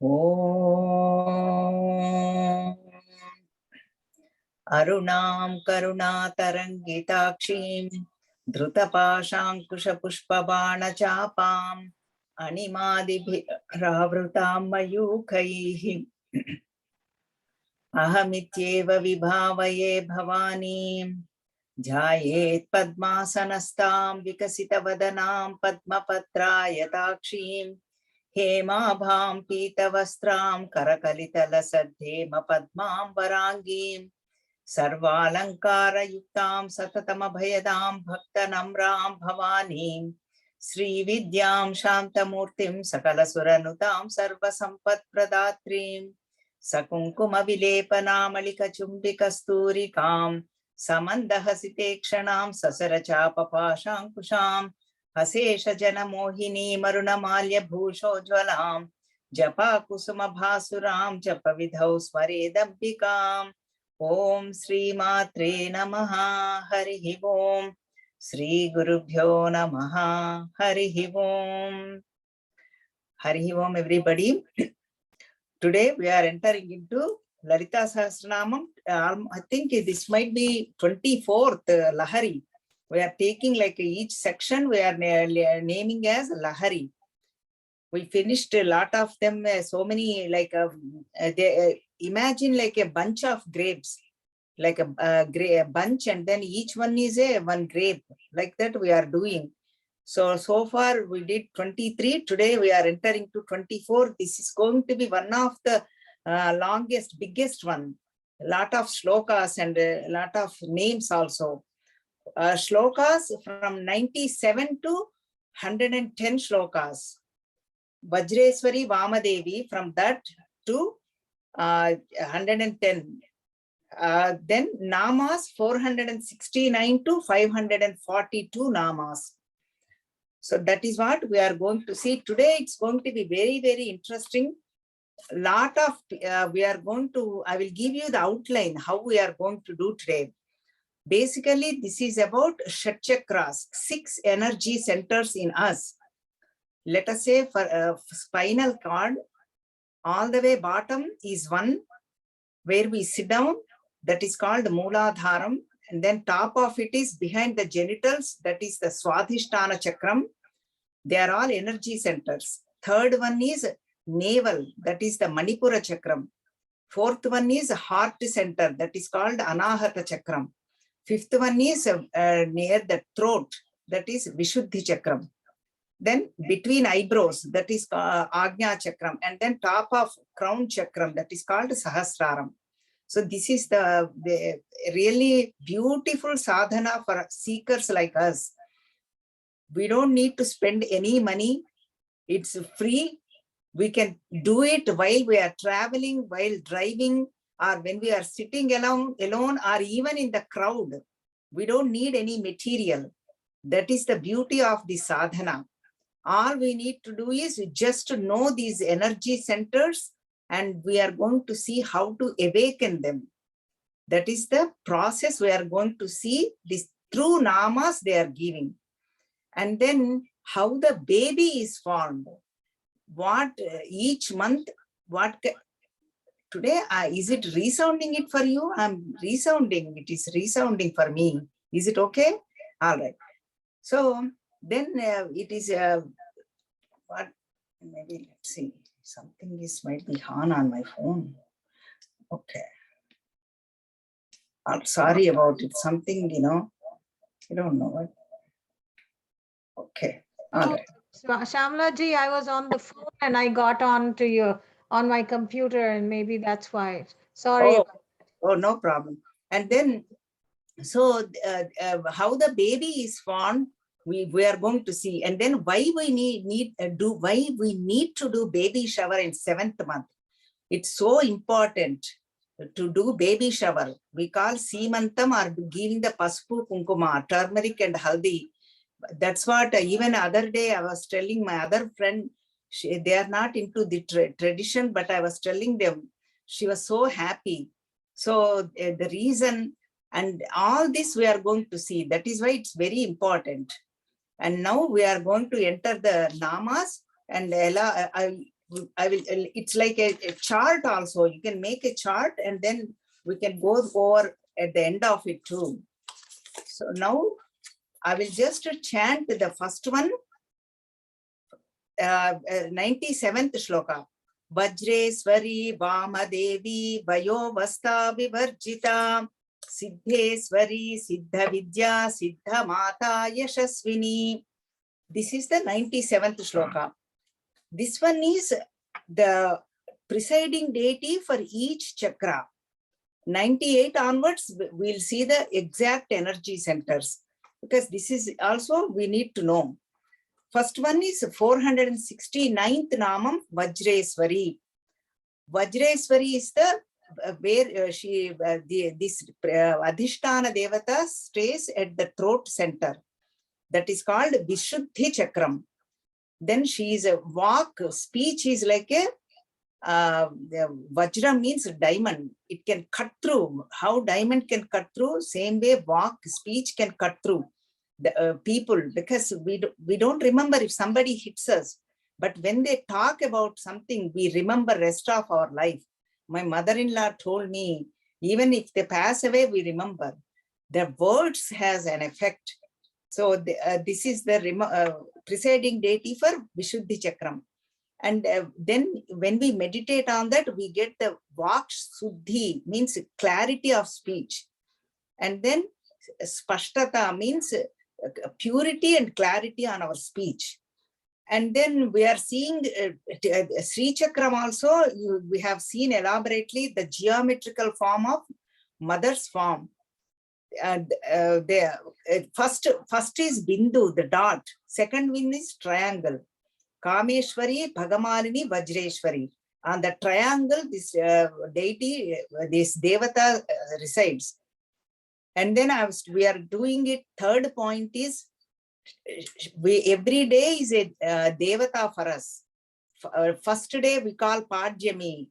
Om Arunam Karunatarangitaakshim Dhrutapashankushapushpabana chapam Animadibhiravrutam mayukaihi Ahamityeva vibhavaye bhavani Jayet padmasanastam vikasitavadanam padmapatrayataakshim Hemabham pitavastram karakalitalasadhema padmam varangim Sarvalankara yuktam satatamabhayadam bhaktanamram bhavanim Sri Vidyam Shantamurtim Sakalasuranutam Sarvasampat Pradatrim Sakunkuma Vilepanamalika Chumbikasturikam Samandahasitekshanam Sasarachapapashankusham Hasesha Janamohini Marunamalya Bhushojvalam Japa Kusuma Bhasuram Japavidhau Smaredambikam Om Sri Matre Namaha Harihi Om Sri Gurubhyo Namaha Harihi Om. Harihi Om, everybody. Today we are entering into Lalita Sahasranamam. I think this might be 24th Lahari. We are taking like each section we are naming as Lahari. We finished a lot of them, so many like imagine like a bunch of grapes, like a bunch, and then each one is one grape, like that we are doing. So far we did 23. Today we are entering to 24. This is going to be one of the longest, biggest one. A lot of shlokas and a lot of names also. Shlokas from 97 to 110 shlokas. Vajreswari Vamadevi, from that to 110. Then namas 469 to 542 namas. So that is what we are going to see today. It's going to be very, very interesting. Lot of we are going to, I will give you the outline how we are going to do today. Basically, this is about Shat Chakras, 6 energy centers in us. Let us say for spinal cord, all the way bottom is one where we sit down, that is called Mooladharam, and then top of it is behind the genitals, that is the Swadhisthana Chakram. They are all energy centers. Third one is navel, that is the Manipura Chakram. Fourth one is heart center, that is called Anahata Chakram. Fifth one is near the throat, that is Vishuddhi Chakram. Then between eyebrows, that is Agnya Chakram, and then top of crown Chakram, that is called Sahasraram. So this is the really beautiful sadhana for seekers like us. We don't need to spend any money. It's free. We can do it while we are traveling, while driving, or when we are sitting alone, or even in the crowd. We don't need any material. That is the beauty of the sadhana. All we need to do is just to know these energy centers, and we are going to see how to awaken them. That is the process we are going to see. This through namas they are giving. And then how the baby is formed. What each month, what today, is it resounding it for you? I'm resounding, it is resounding for me. Is it okay? All right. So then it is what, maybe let's see, something is might be on my phone. Okay. I'm sorry about it. Something, I don't know what. Okay. All right. Shamla ji, I was on the phone and I got on my computer, and maybe that's why. Sorry. Oh, no problem. And then, so how the baby is formed, we are going to see. And then why we need to do baby shower in 7th month. It's so important to do baby shower. We call Seemantam, or giving the paspu kunkuma, turmeric and haldi. That's what even other day I was telling my other friend, they are not into the tradition, but I was telling them, she was so happy. So the reason, and all this we are going to see. That is why it's very important. And now we are going to enter the namas, and I will, it's like a chart also. You can make a chart and then we can go over at the end of it too. So now I will just chant the first one, 97th shloka. Vajreswari Vamadevi Vayo Vasta Vivarjita Siddheswari Siddha Vidya Siddha Mata Yashaswini. This is the 97th shloka. This one is the presiding deity for each chakra. 98 onwards, we'll see the exact energy centers, because this is also we need to know. First one is 469th Namam, Vajreswari. Vajreswari is the where she this Adhishtana Devata stays at the throat center. That is called Vishuddhi Chakram. Then she is a walk, speech is like a Vajra means diamond. It can cut through. How diamond can cut through, same way walk, speech can cut through the people, because we don't remember if somebody hits us, but when they talk about something, we remember rest of our life. My mother-in-law told me, even if they pass away, we remember. Their words has an effect. So this is the presiding deity for Vishuddhi Chakram. And then when we meditate on that, we get the Vak Suddhi, means clarity of speech. And then Spashtata means purity and clarity on our speech. And then we are seeing Sri Chakram also, we have seen elaborately the geometrical form of mother's form. First is Bindu, the dot. Second one is triangle. Kameshwari, Bhagamalini, Vajreshwari. On the triangle, this deity, this Devata resides. And then we are doing it. Third point is, every day is a Devata for us. First day we call Pajyami.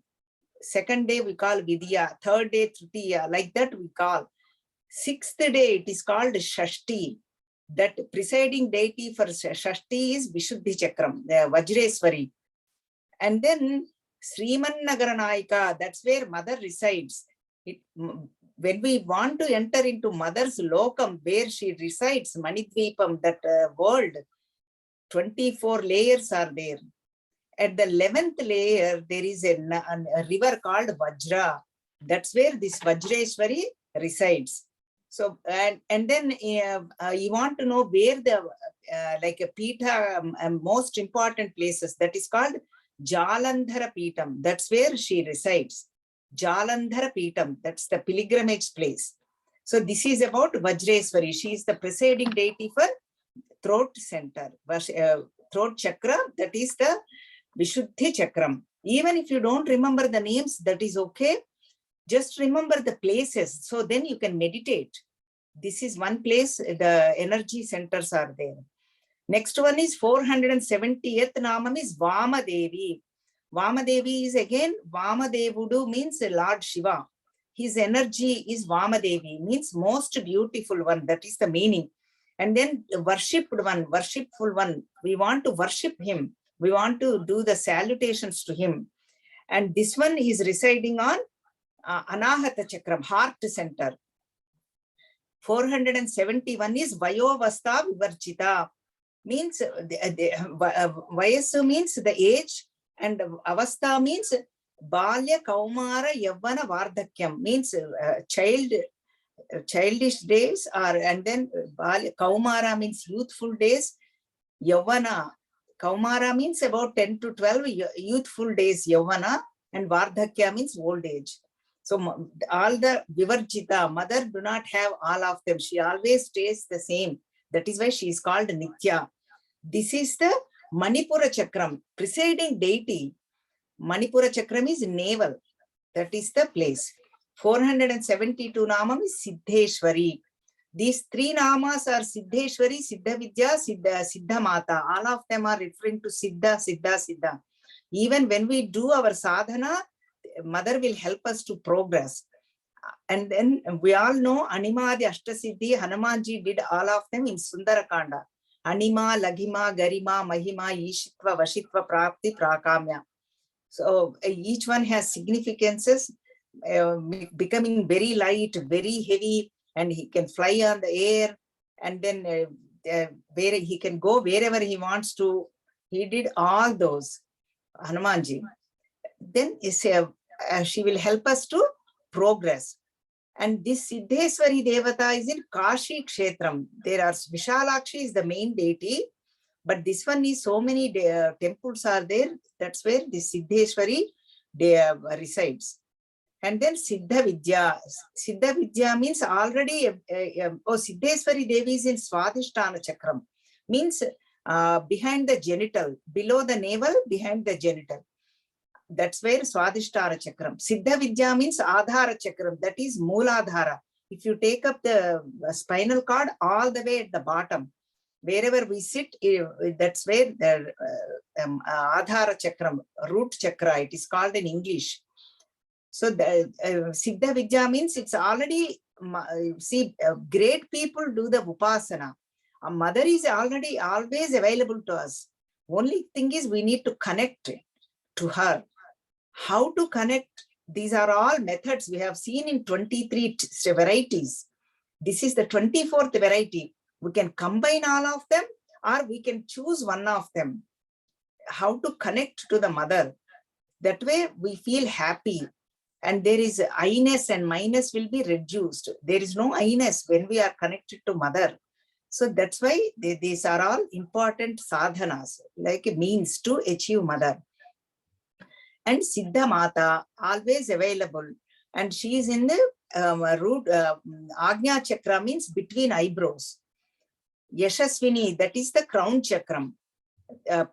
Second day we call Vidya. Third day Tritiya. Like that we call. Sixth day it is called Shashti. That presiding deity for Shashti is Vishuddhi Chakram, the Vajreswari. And then Sriman Nagaranayika, that's where mother resides. When we want to enter into mother's lokam, where she resides, Manidvipam, that world, 24 layers are there. At the 11th layer, there is a river called Vajra. That's where this Vajreswari resides. So, and then you want to know where the, like a Pita, most important places, that is called Jalandhara Pitam. That's where she resides. Jalandhara Pitam, that's the pilgrimage place. So this is about Vajreswari. She is the presiding deity for throat center, throat chakra, that is the Vishuddhi Chakram. Even if you don't remember the names, that is okay. Just remember the places, so then you can meditate. This is one place, the energy centers are there. Next one is 470th Namam is Vamadevi. Vamadevi is again, Vamadevudu means Lord Shiva. His energy is Vamadevi, means most beautiful one. That is the meaning. And then worshipped one, worshipful one. We want to worship him. We want to do the salutations to him. And this one is residing on Anahata Chakram, heart center. 471 is Vayovasta Vivarjita, means Vayasu means the age, and Avastha means Balya Kaumara Yavana Vardhakyam, means childish days, or and then Balya Kaumara means youthful days, Yavana Kaumara means about 10 to 12 youthful days, Yavana, and Vardhakya means old age. So all the Vivarjita, mother do not have all of them. She always stays the same. That is why she is called Nitya. This is the Manipura Chakram, presiding deity. Manipura Chakram is navel. That is the place. 472 Namam is Siddheshwari. These three Namas are Siddheshwari, Siddha Vidya, Siddha Mata. All of them are referring to Siddha, Siddha, Siddha. Even when we do our sadhana, mother will help us to progress. And then we all know Animadi Ashtasiddhi, Hanumanji did all of them in Sundarakanda. Anima, Laghima, Garima, Mahima, Ishitva, Vashitva, Prapti, Prakamya. So each one has significances, becoming very light, very heavy, and he can fly on the air, and then where he can go wherever he wants to. He did all those, Hanumanji. Then she will help us to progress. And this Siddheswari Devata is in Kashi Kshetram. There are Vishalakshi is the main deity, but this one is so many temples are there. That's where the Siddheswari resides. And then Siddha Vidya. Siddha Vidya means already, Siddheswari Devi is in Swadhisthana Chakram. Means behind the genital, below the navel, behind the genital. That's where Swadhisthana Chakram. Siddha Vidya means Adhara Chakram. That is Mooladhara. If you take up the spinal cord all the way at the bottom, wherever we sit, that's where the Adhara Chakram, root chakra, it is called in English. So the Siddha Vidya means it's already, great people do the Upasana. A mother is already always available to us. Only thing is we need to connect to her. How to connect? These are all methods we have seen in 23 varieties. This is the 24th variety. We can combine all of them, or we can choose one of them. How to connect to the mother? That way we feel happy. And there is I-ness and minus will be reduced. There is no I-ness when we are connected to mother. So that's why these are all important sadhanas, like means to achieve mother. And Siddha Mata, always available. And she is in the root, Agnya Chakra means between eyebrows. Yashaswini, that is the crown chakram.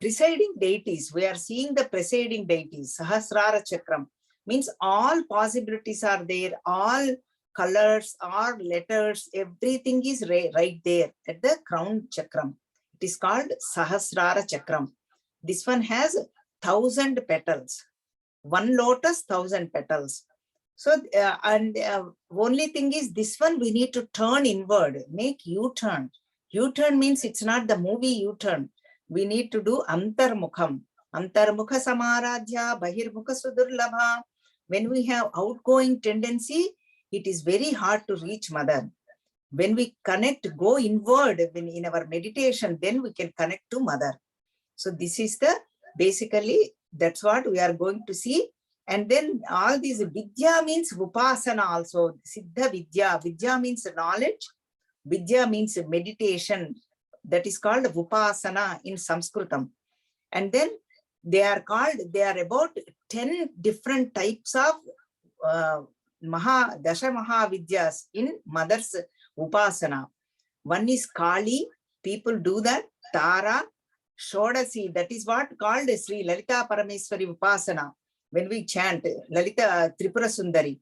Presiding deities, we are seeing the presiding deities. Sahasrara Chakram means all possibilities are there, all colors, all letters, everything is right there at the crown chakram. It is called Sahasrara Chakram. This one has 1,000 petals. One lotus, 1,000 petals. So, only thing is this one we need to turn inward, make U-turn. U-turn means it's not the movie U-turn. We need to do Antarmukham. Antarmukha Samaradhya, Bahirmukha Sudurlabha. When we have outgoing tendency, it is very hard to reach mother. When we connect, go inward in our meditation, then we can connect to mother. So this is the, basically, that's what we are going to see. And then all these Vidya means Upasana also. Siddha Vidya. Vidya means knowledge. Vidya means meditation. That is called Upasana in Sanskritam. And then they are about 10 different types of Dasha Mahavidyas in mother's Upasana. One is Kali, people do that. Tara, Shodasi, that is what called Sri Lalita Parameswari Upasana. When we chant Lalita Tripura Sundari.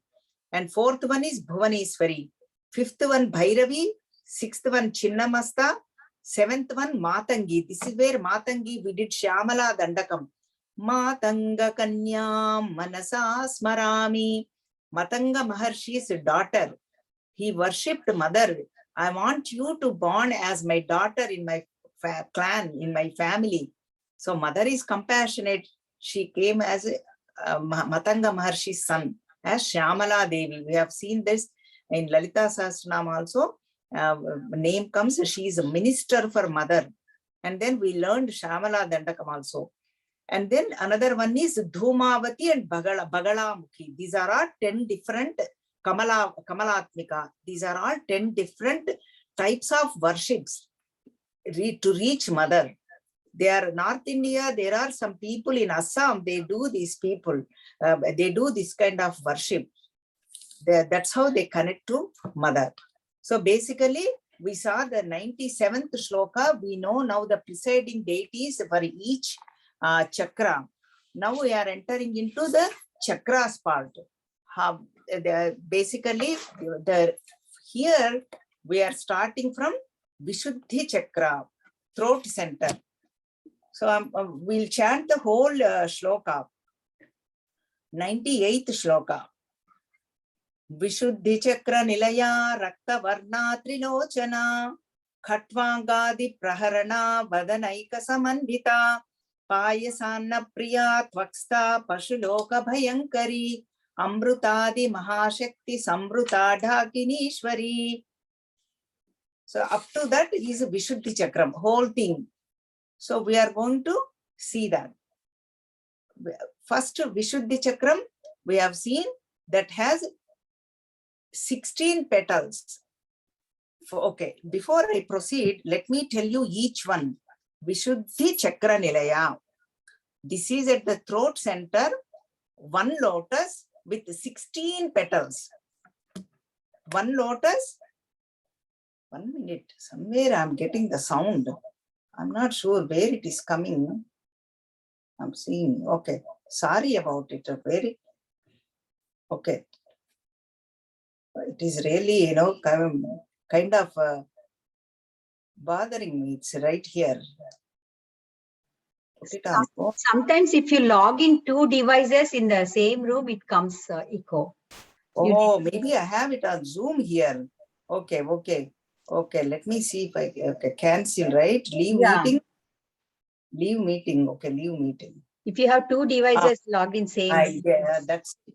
And fourth one is Bhuvaneswari. Fifth one Bhairavi. Sixth one Chinnamasta. Seventh one Matangi. This is where Matangi we did Shyamala Dandakam. Matanga Kanyam Manasa Smarami. Matanga Maharshi's daughter. He worshipped mother. I want you to born as my daughter in my clan, in my family. So mother is compassionate. She came as Matanga Maharshi's son, as Shyamala Devi. We have seen this in Lalita Sahasranam also. Name comes, she is a minister for mother. And then we learned Shyamala Dandakam also. And then another one is Dhumavati and Bagalamukhi. These are all 10 different Kamalatmika. These are all 10 different types of worships to reach mother. They are North India, there are some people in Assam, they do these people, they do this kind of worship. That's how they connect to mother. So basically, we saw the 97th shloka. We know now the presiding deities for each chakra. Now we are entering into the chakras part. Basically, here we are starting from Vishuddhi Chakra, throat center. So we'll chant the whole shloka. 98th shloka. Vishuddhi Chakra Nilaya Rakta Varna Trilochana Khatvangadi Praharana Vadanaika Samandita Payasanna Priya Tvaksta Pashuloka Bhayankari Amrutadi Mahashakti Samruta Dhakinishwari. So up to that is Vishuddhi Chakram, whole thing. So we are going to see that. First Vishuddhi Chakram we have seen that has 16 petals. Okay, before I proceed, let me tell you each one. Vishuddhi Chakra Nilaya. This is at the throat center, one lotus with 16 petals. One lotus. 1 minute. Somewhere I'm getting the sound. I'm not sure where it is coming. I'm seeing. Okay. Sorry about it. Very. Okay. It is really, you know, kind of bothering me. It's right here. Put it on. Sometimes if you log in 2 devices in the same room, it comes echo. Oh, maybe I have it on Zoom here. Okay, okay. Okay, let me see if I cancel, right? Leave meeting. Leave meeting. Okay, leave meeting. If you have 2 devices logged in same. Yeah, that's it.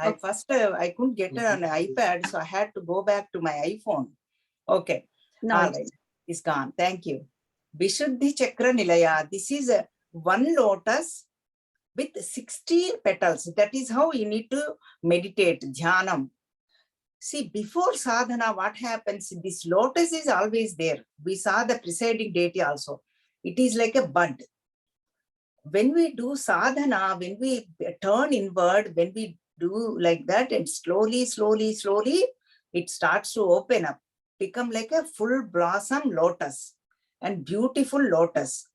Okay. First I couldn't get it on iPad, so I had to go back to my iPhone. Okay. No, all right. It's gone. Thank you. Vishuddhi Chakra Nilaya. This is one lotus with 16 petals. That is how you need to meditate, dhyanam. See, before sadhana, what happens? This lotus is always there. We saw the presiding deity also. It is like a bud. When we do sadhana, when we turn inward, when we do like that, and slowly, slowly, slowly, it starts to open up, become like a full blossom lotus and beautiful lotus.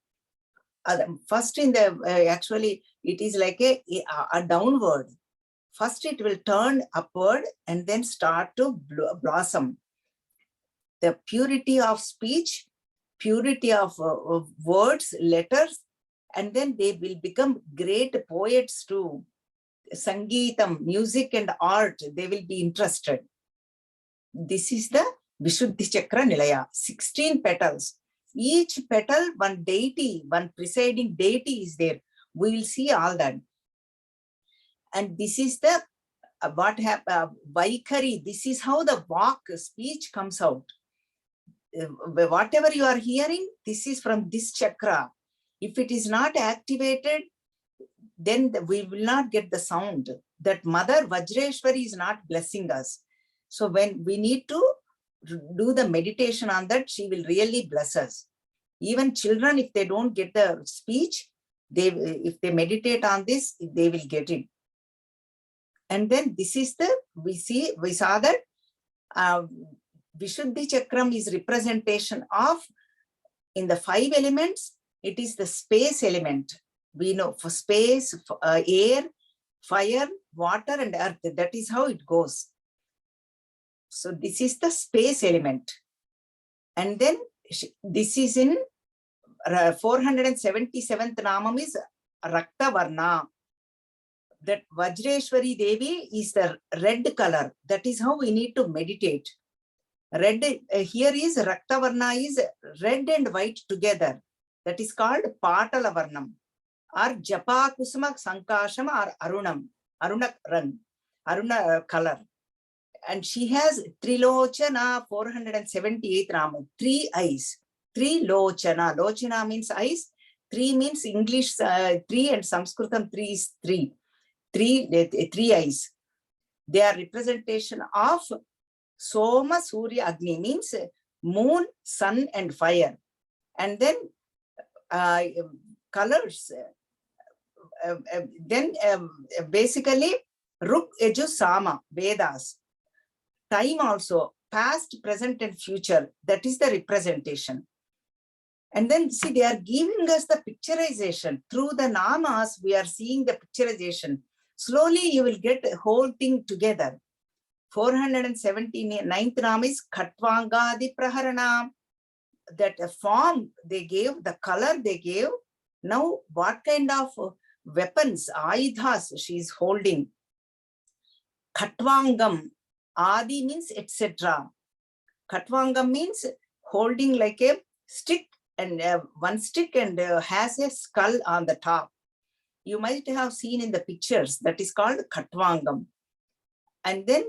First in the, actually, it is like a downward. First it will turn upward and then start to blossom. The purity of speech, purity of words, letters, and then they will become great poets too. Sangeetam, music and art, they will be interested. This is the Vishuddhi Chakra Nilaya, 16 petals. Each petal, one deity, one presiding deity is there. We will see all that. And this is the what happened, Vaikari, this is how the walk, speech comes out. Whatever you are hearing, this is from this chakra. If it is not activated, then we will not get the sound. That Mother Vajreshwari is not blessing us. So when we need to do the meditation on that, she will really bless us. Even children, if they don't get the speech, if they meditate on this, they will get it. And then this is the, we saw that Vishuddhi Chakram is representation of, in the 5 elements, it is the space element. We know for space, air, fire, water, and earth. That is how it goes. So this is the space element. And then this is in 477th Namam is Rakta Varna. That Vajreshwari Devi is the red color. That is how we need to meditate. Red, here is Rakta Varna is red and white together. That is called Patala Varnam. Or Japa Kusuma Sankasham or Arunam. Aruna color. And she has Trilochana, 478th Rama, 3 eyes. Trilochana. Lochana means eyes. 3 means English 3 and Sanskritam 3 is 3. 3 eyes. They are representation of Soma, Surya, Agni, means moon, sun, and fire. And then colors. Then basically Ruk, Yajur, Sama, Vedas. Time also, past, present, and future. That is the representation. And then see, they are giving us the picturization. Through the namas, we are seeing the picturization. Slowly, you will get the whole thing together. 479th Nama is Khatvangadi Praharana. That form they gave, the color they gave. Now, what kind of weapons, aidhas she is holding? Khatvangam. Adi means etc. Khatvangam means holding like a stick and one stick and has a skull on the top. You might have seen in the pictures, that is called Khatvangam. And then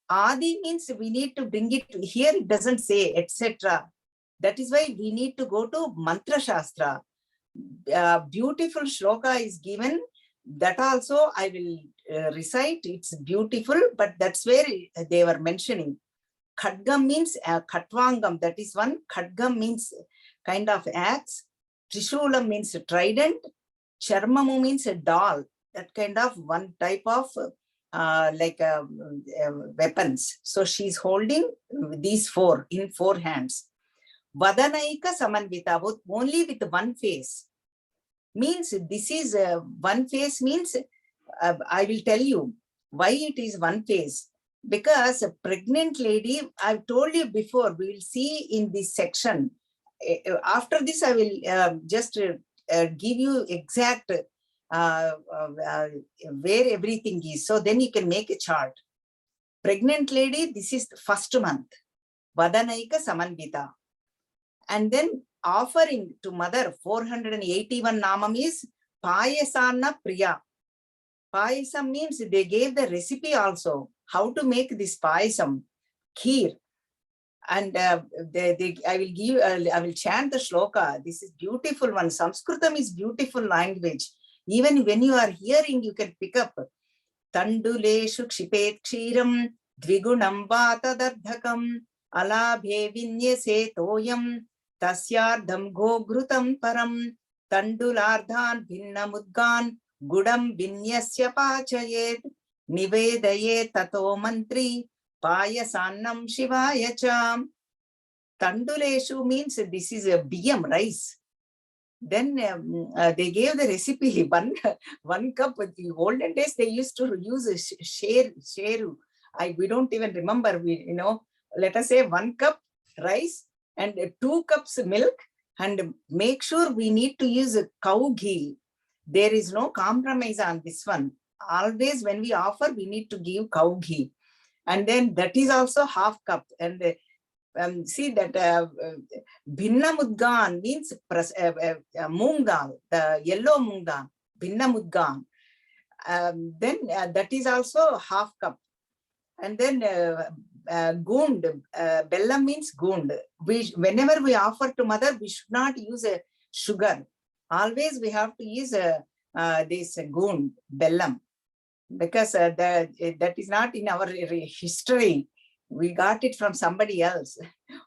Adi means we need to bring it, here it doesn't say, etc. That is why we need to go to Mantra Shastra. Beautiful shloka is given, that also I will recite, it's beautiful, but that's where they were mentioning. Khadgam means Khatvangam, that is one. Khadgam means kind of axe. Trishulam means trident. Charmamu means a doll, that kind of one type of weapons. So she's holding these four in four hands. Vadanaika Samanvita, only with one face. Means this is one face means, I will tell you why it is one face. Because a pregnant lady, I've told you before, we will see in this section. After this, I will just give you exact where everything is. So then you can make a chart. Pregnant lady, this is the first month. Vadanaika Samanvita. And then offering to mother 481 namam is Payasana Priya. Payasam means they gave the recipe also, how to make this payasam, kheer. And I will chant the shloka. This is beautiful one. Sanskritam is beautiful language. Even when you are hearing, you can pick up. Tanduleshu kshipet kshiram dvigunam vatadardhakam alabhe vinyase toyam tasyardham gogrutam param tandulardhan bhinnamudgan gudam vinyasya pachayet nivedayet tato mantri Payasannam Shivaya Cham. Tanduleshu means this is a biyam, rice. Then they gave the recipe, one cup. In the olden days, they used to use a sheru. We don't even remember, let us say 1 cup rice and 2 cups milk, and make sure we need to use a cow ghee. There is no compromise on this one. Always when we offer, we need to give cow ghee. And then that is also half cup. And see that Bhinna Mudgan means moong dal, the yellow moong dal, Bhinna Mudgan. Then that is also half cup. And then gund, bellam means gund. Whenever we offer to mother, we should not use a sugar. Always we have to use this gund, bellam. Because that is not in our history. We got it from somebody else.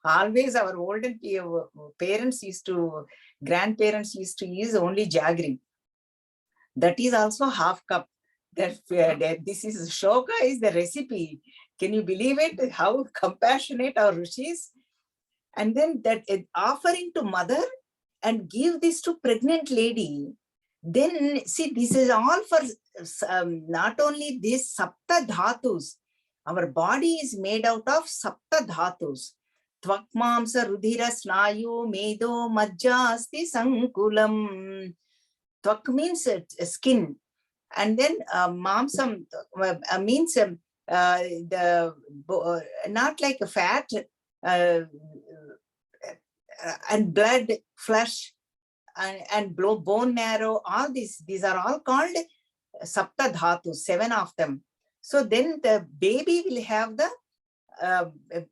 Always our olden grandparents used to use only jaggery. That is also half cup. This is shoka is the recipe. Can you believe it? How compassionate our rishis. And then that offering to mother and give this to pregnant lady. Then see, this is all for not only this sapta dhatus. Our body is made out of sapta dhatus. Tvakmamsa rudhira snayu medo majja asti sankulam. Tvak means skin. And then mamsam means not like a fat, and blood, flesh, and bone marrow, all these are all called sapta dhatu, 7 of them. So then the baby will have the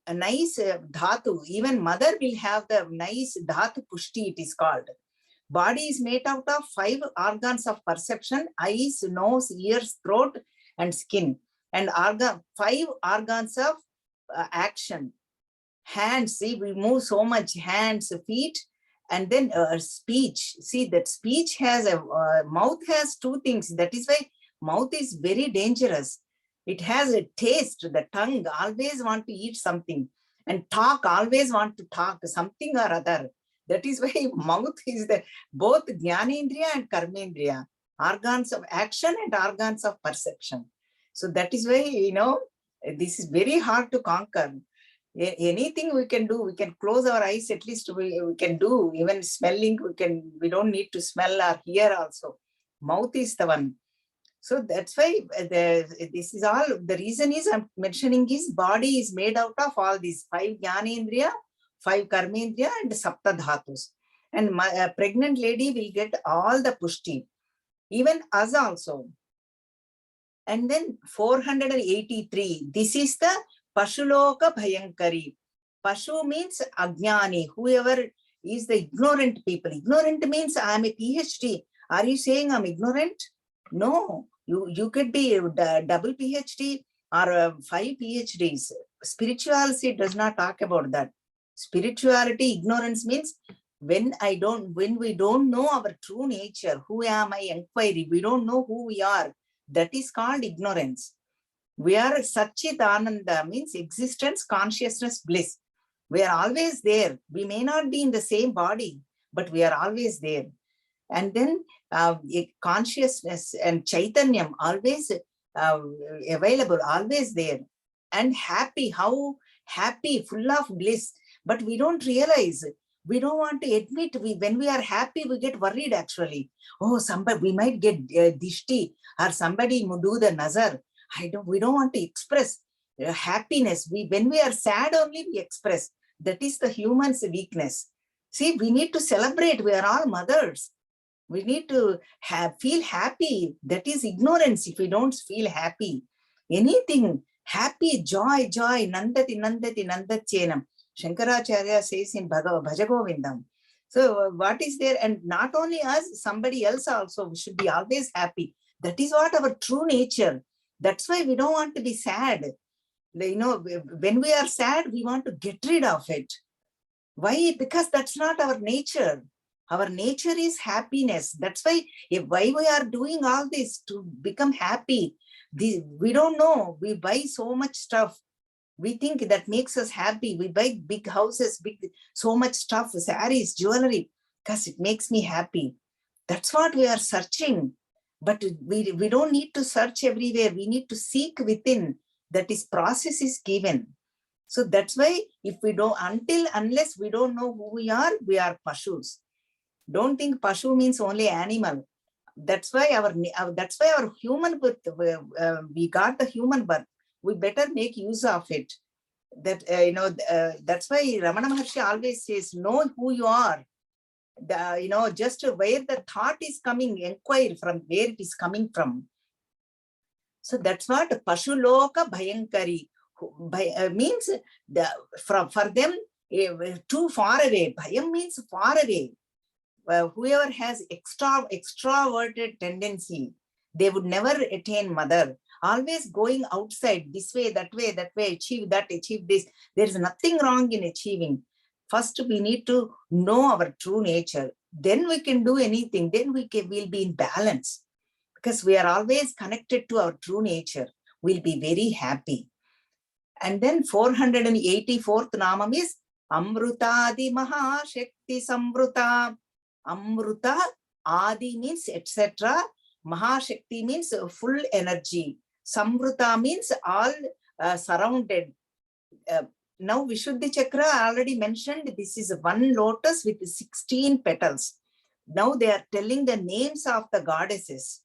a nice dhatu. Even mother will have the nice dhatu pushti, it is called. Body is made out of 5 organs of perception: eyes, nose, ears, throat, and skin. And 5 organs of action. Hands, see, we move so much, hands, feet. And then speech. See, that speech has mouth has 2 things. That is why mouth is very dangerous. It has a taste. The tongue always want to eat something, and talk always want to talk something or other. That is why mouth is the both Jnanendriya and Karmendriya, organs of action and organs of perception. So that is why, this is very hard to conquer. Anything we can do, we can close our eyes, at least we can do. Even smelling, we don't need to smell or hear also. Mouth is the one. So that's why this is all, the reason is I'm mentioning is body is made out of all these 5 Jnanendriya, 5 Karmendriya, and Sapta Dhatus. And a pregnant lady will get all the pushti. Even us also. And then 483, this is the Pashuloka Bhayankari. Pashu means Ajnani, whoever is the ignorant people. Ignorant means I am a PhD. Are you saying I'm ignorant? No, you could be a double PhD or 5 PhDs. Spirituality does not talk about that. Spirituality, ignorance means when we don't know our true nature, who am I inquiry, we don't know who we are. That is called ignorance. We are Satchit Ananda, means existence, consciousness, bliss. We are always there. We may not be in the same body, but we are always there. And then consciousness and Chaitanyam always available, always there. And happy, how happy, full of bliss. But we don't realize, we don't want to admit, when we are happy, we get worried actually. Oh, we might get dishti, or somebody will do the nazar. We don't want to express happiness. When we are sad only, we express. That is the human's weakness. See, we need to celebrate. We are all mothers. We need to feel happy. That is ignorance if we don't feel happy. Anything, happy, joy, nandati, nandati, nandachenam. Shankaracharya says in Bhajagovindam. So what is there? And not only us, somebody else also, we should be always happy. That is what our true nature. That's why we don't want to be sad. You know, when we are sad, we want to get rid of it. Why? Because that's not our nature. Our nature is happiness. That's why we are doing all this, to become happy. We don't know. We buy so much stuff. We think that makes us happy. We buy big houses, so much stuff, saris, jewelry, because it makes me happy. That's what we are searching. But we don't need to search everywhere. We need to seek within. That is, process is given. So that's why if we don't, unless we don't know who we are Pashus. Don't think Pashu means only animal. That's why our human birth, we got the human birth. We better make use of it. That that's why Ramana Maharshi always says, know who you are. Just where the thought is coming, inquire from where it is coming from. So that's what Pashuloka Bhayankari means. For them, too far away. Bhayam means far away. Whoever has extroverted tendency, they would never attain mother. Always going outside, this way, that way, achieve that, achieve this. There is nothing wrong in achieving. First, we need to know our true nature. Then we can do anything. Then we'll be in balance. Because we are always connected to our true nature. We'll be very happy. And then 484th Namam is Amrutadi Mahashakti Samvruta. Amruta, Adi means etc. Mahashakti means full energy. Samvruta means all surrounded. Now Vishuddhi Chakra, I already mentioned, this is one lotus with 16 petals. Now they are telling the names of the goddesses.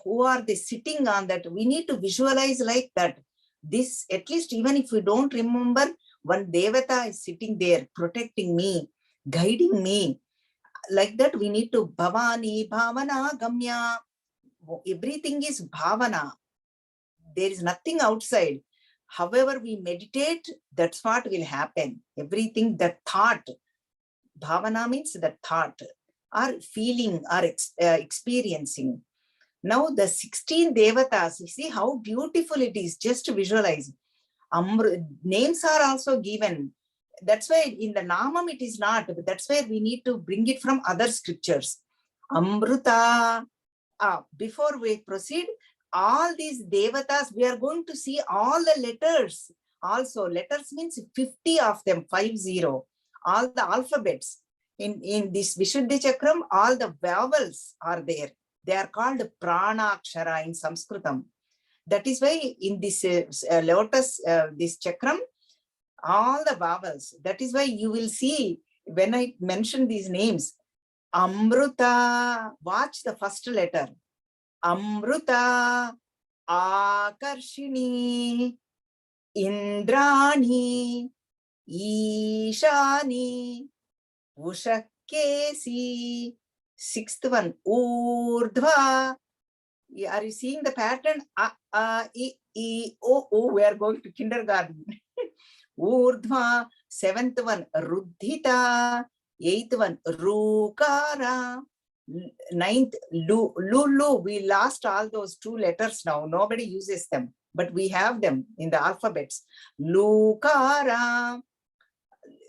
Who are they sitting on that? We need to visualize like that. This, at least even if we don't remember, one Devata is sitting there protecting me, guiding me. Like that, we need to Bhavani, Bhavana, Gamya. Everything is Bhavana. There is nothing outside. However, we meditate, that's what will happen. Everything, that thought. Bhavana means the thought, or feeling, or experiencing. Now the 16 Devatas, you see how beautiful it is, just to visualize. Names are also given. That's why in the Namam it is not, but that's why we need to bring it from other scriptures. Amruta. Before we proceed, all these Devatas, we are going to see all the letters. Also, letters means 50 of them, 50. All the alphabets. In this Vishuddhi Chakram, all the vowels are there. They are called Pranakshara in Sanskritam. That is why in this lotus, this Chakram, all the vowels. That is why you will see when I mention these names, Amruta, watch the first letter. Amruta, Akarshini, Indrani, Ishani, Ushakya Kesi. Sixth one, Urdhva. Are you seeing the pattern? I, O. We are going to kindergarten. Urdhva. Seventh one, Ruddhita. Eighth one, Rukara. Ninth, Lulu. We lost all those 2 letters now. Nobody uses them, but we have them in the alphabets. Lukara.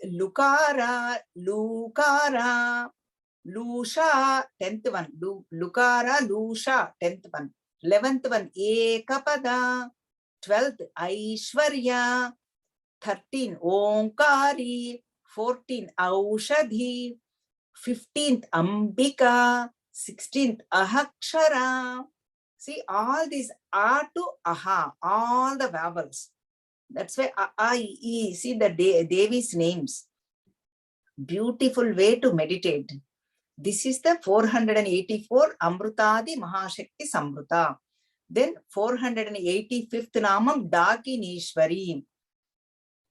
Lukara. Lukara. Lusha. 10th one. Lukara. Lusha. 10th one. 11th one, Ekapada. 12th, Aishwarya. 13, Omkari. 14, Aushadhi. 15th, Ambika. 16th, Ahakshara. See, all these A to Aha, all the vowels. That's why A, see the Devi's names. Beautiful way to meditate. This is the 484 Amrutadi Mahashakti Samruta. Then 485th Namam Dakinishwari.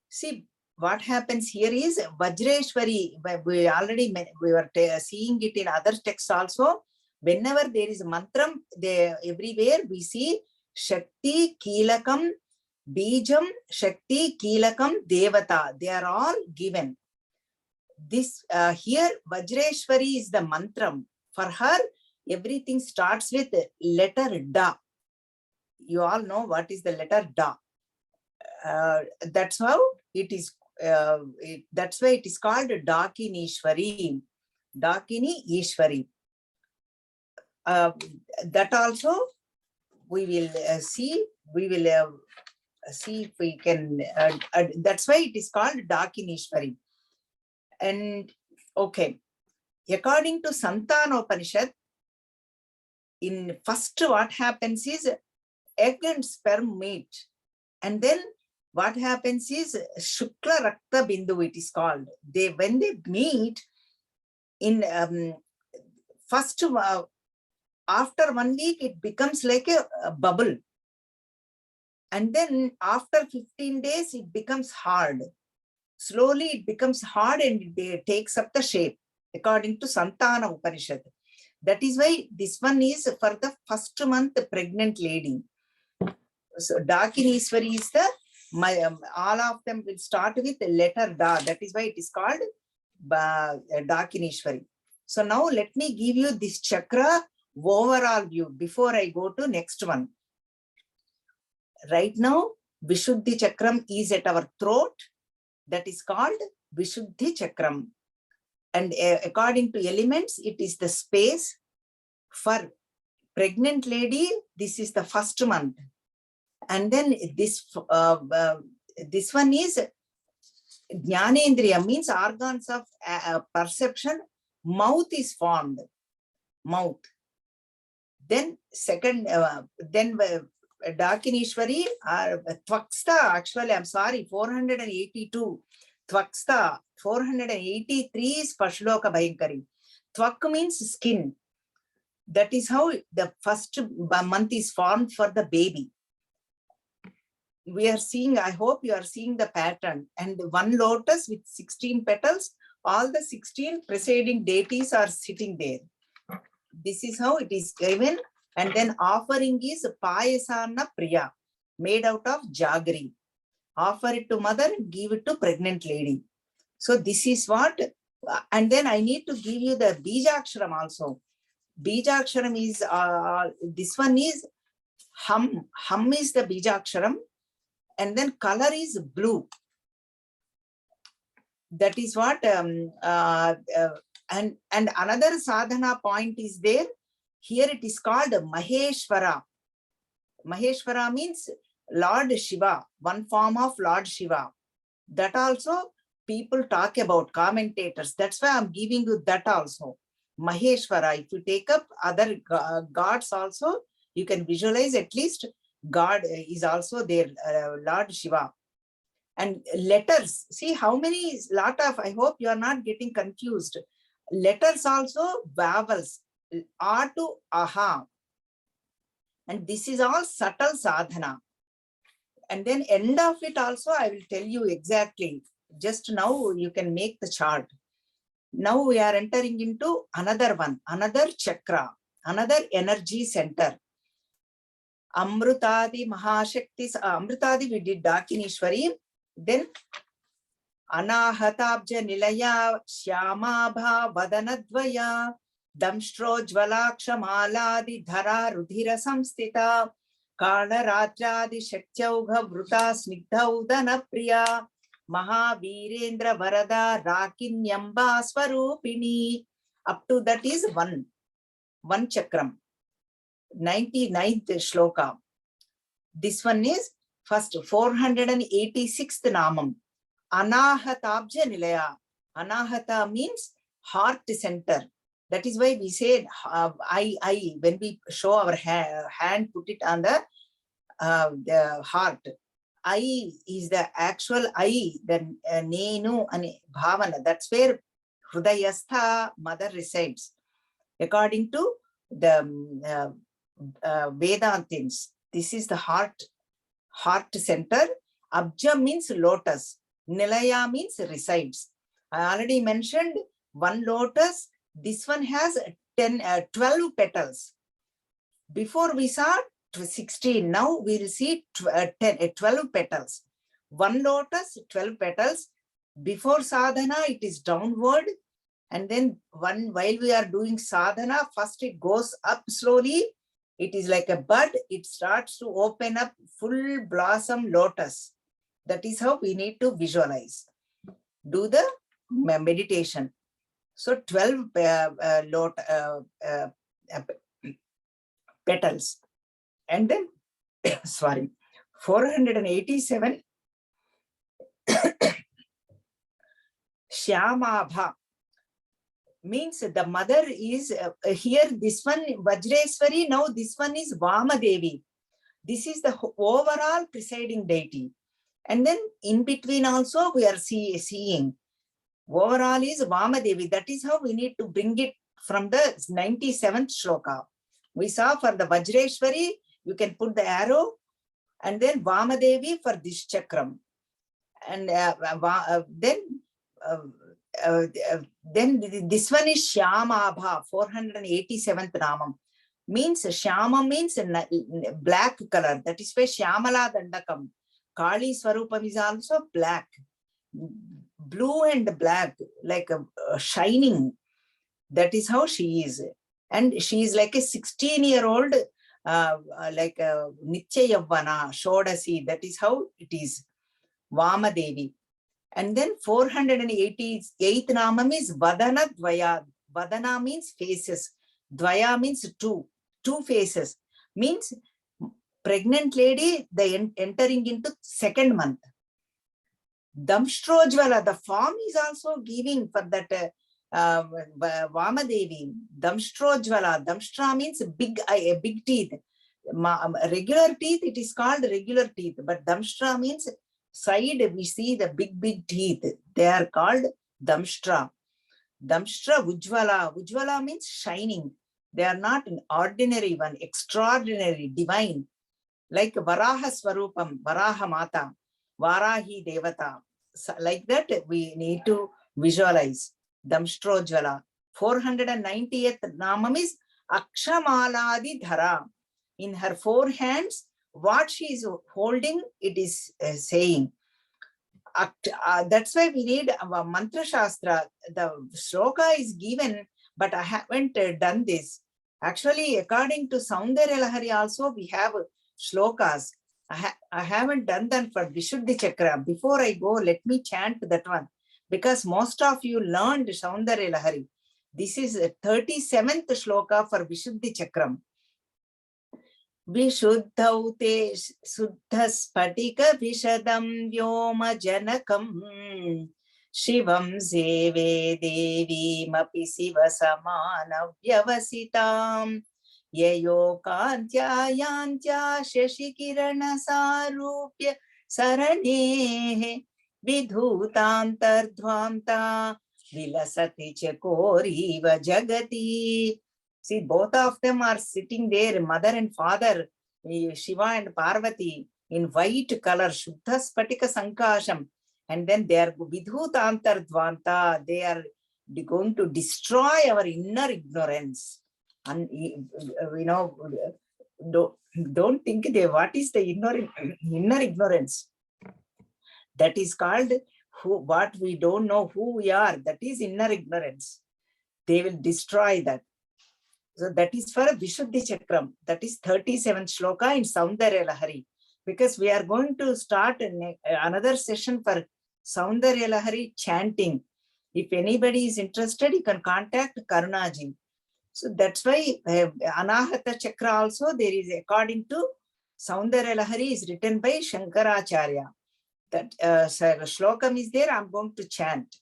See, what happens here is Vajreshwari. We were seeing it in other texts also. Whenever there is mantram, everywhere we see Shakti, Kilakam, Bijam, Shakti, Kilakam, Devata. They are all given. This here Vajreshwari is the mantram. For her, everything starts with letter Da. You all know what is the letter Da. That's how it is. That's why it is called Dakinishwari. Dakini Ishwari. That also we will see. We will see if we can. That's why it is called Dakinishwari. And okay, according to Santanopanishad, in first what happens is egg and sperm meet, and then what happens is Shukla Rakta Bindu, it is called. When they meet in first after 1 week, it becomes like a bubble, and then after 15 days it becomes hard. Slowly it becomes hard and it takes up the shape according to Santana Upanishad. That is why this one is for the first month pregnant lady. So Dakinishwari is the all of them will start with the letter Da. That is why it is called Dakinishwari. So now let me give you this chakra overall view before I go to next one. Right now, Vishuddhi Chakram is at our throat. That is called Vishuddhi Chakram. And according to elements, it is the space. For pregnant lady, this is the first month. And then this one is Jnanendriya, means organs of perception. Mouth is formed. Mouth. Then second, then Dakinishwari, Tvaksta, actually, I'm sorry, 482. Tvaksta, 483 is Pashloka Bhayankari. Tvak means skin. That is how the first month is formed for the baby. We are seeing, I hope you are seeing the pattern. And one lotus with 16 petals, all the 16 preceding deities are sitting there. This is how it is given. And then offering is Payasana Priya, made out of jaggery. Offer it to mother and give it to pregnant lady. So this is what, and then I need to give you the Bijaksharam also. Bijaksharam is, this one is Hum. Hum is the Bijaksharam. And then color is blue. That is what, and another sadhana point is there. Here it is called Maheshwara. Maheshwara means Lord Shiva, one form of Lord Shiva. That also people talk about, commentators. That's why I'm giving you that also. Maheshwara, if you take up other gods also, you can visualize at least God is also there, Lord Shiva. And letters, see how many, lot of, I hope you are not getting confused. Letters also, vowels, A to Aha. And this is all subtle sadhana. And then end of it also, I will tell you exactly. Just now you can make the chart. Now we are entering into another one, another chakra, another energy center. Amrutadi Mahashakti, Amrutadi we did Dakinishwari, then Anahatabja Nilaya Shyamabha Vadanadvaya Damshtrojvalaksha Maladi Dhara Rudhira Samstita Kala Ratradi Shakchaugha Vruta Snigdha Udana Priya Mahavirendra Varada Rakinyamba Swarupini. Up to that is one chakram. 99th shloka. This one is first 486th namam. Anahatabja Nilaya. Anahata means heart center. That is why we say I when we show our hand, put it on the heart. I is the actual I, the Nenu and Bhavana. That's where Hrudayastha mother resides. According to the Vedantins, this is the heart center. Abja means lotus. Nilaya means resides. I already mentioned one lotus. This one has 12 petals. Before we saw 16. Now we will see 12 petals. One lotus, 12 petals. Before sadhana, it is downward. And then while we are doing sadhana, first it goes up slowly. It is like a bud. It starts to open up full blossom lotus. That is how we need to visualize. Do the meditation. So 12 petals. And then, sorry, 487 Shyamabha means the mother is here. This one Vajreswari. Now this one is Vamadevi. This is the overall presiding deity. And then in between also we are seeing overall is Vamadevi. That is how we need to bring it from the 97th shloka. We saw for the Vajreshwari, you can put the arrow, and then Vamadevi for this chakram. And then this one is Shyamabha, 487th Namam. Means Shyama means black color. That is why Shyamala Dandakam. Kali Swarupam is also black. Blue and black, like a shining. That is how she is. And she is like a 16-year-old, like a Nitya Yavvana, Shodasi. That is how it is. Vamadevi. And then 488th Namam is Vadana Dvaya. Vadana means faces. Dvaya means two faces. Means pregnant lady, they entering into 2nd month. Damshtrojvala, the form is also giving for that Vamadevi. Damshtrojvala. Damshtra means big eye, big teeth. Regular teeth, it is called regular teeth. But Damshtra means side, we see the big teeth. They are called Damshtra. Damshtra Ujvala. Ujvala means shining. They are not an ordinary one, extraordinary, divine. Like Varaha Swarupam, Varaha Mata, Varahi Devata. So like that, we need to visualize. Damshtrojvala. 490th Namam is Akshamaladi Dhara. In her 4 hands, what she is holding, it is saying. That's why we need our Mantra Shastra. The shloka is given, but I haven't done this. Actually, according to Saundarya Lahari also, we have shlokas. I haven't done that for Vishuddhi Chakra. Before I go, let me chant that one. Because most of you learned Saundarya Lahari. This is the 37th shloka for Vishuddhi Chakram. Vishuddhau te suddha spatika vishadam vyoma janakam Shivam zeve devi mapi siva samana vyavasitam Yayo kantya yantya shashikirana sarupya saranehe vidhutantardhvamta vilasati chakoriva jagati. See, both of them are sitting there, mother and father, Shiva and Parvati, in white color, Shuddha Spatika Sankasham. And then they are Vidhutantardhvanta, they are going to destroy our inner ignorance. And don't think what is the inner ignorance? That is called what we don't know who we are. That is inner ignorance. They will destroy that. So that is for Vishuddhi Chakram. That is 37th shloka in Saundarya Lahari. Because we are going to start another session for Saundarya Lahari chanting. If anybody is interested, you can contact Karunaji. So that's why Anahata Chakra also there is, according to Saundarya Lahari, is written by Shankaracharya. That shlokam is there, I'm going to chant.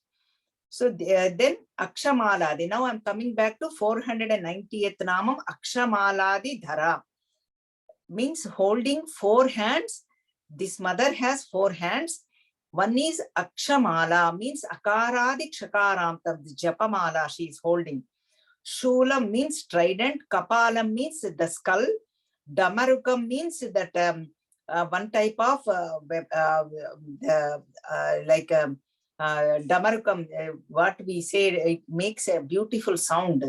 So then Akshamaladi. Now I'm coming back to 490th Namam, Akshamaladi Dhara. Means holding 4 hands. This mother has 4 hands. One is Akshamala, means Akaradi Kshakaramtam, the Japamala she is holding. Shulam means trident. Kapalam means the skull. Damarukam means that one type of Damarukam, what we say, it makes a beautiful sound.